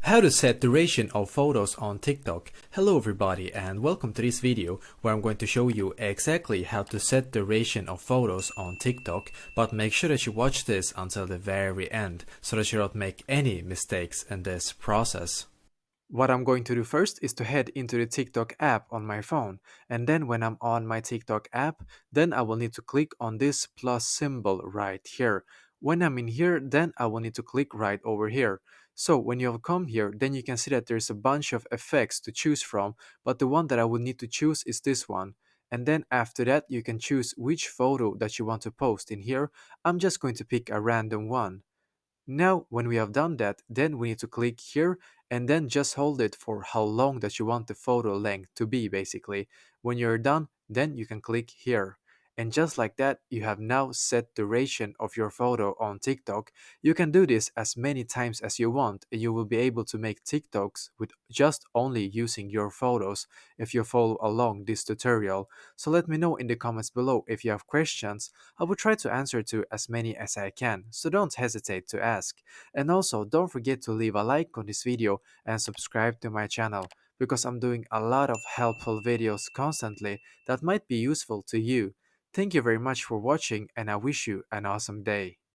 How to set duration of photos on TikTok. Hello everybody and welcome to this video where I'm going to show you exactly how to set duration of photos on TikTok, but make sure that you watch this until the very end so that you don't make any mistakes in this process. What I'm going to do first is to head into the TikTok app on my phone, and then when I'm on my TikTok app, then I will need to click on this plus symbol right here. When I'm in here, then I will need to click right over here. So when you have come here, then you can see that there's a bunch of effects to choose from, but the one that I would need to choose is this one. And then after that, you can choose which photo that you want to post in here. I'm just going to pick a random one. Now, when we have done that, then we need to click here and then just hold it for how long that you want the photo length to be basically. When you're done, then you can click here. And just like that, you have now set duration of your photo on TikTok. You can do this as many times as you want and you will be able to make TikToks with just only using your photos if you follow along this tutorial. So let me know in the comments below if you have questions. I will try to answer to as many as I can, so don't hesitate to ask. And also, don't forget to leave a like on this video and subscribe to my channel because I'm doing a lot of helpful videos constantly that might be useful to you. Thank you very much for watching and I wish you an awesome day.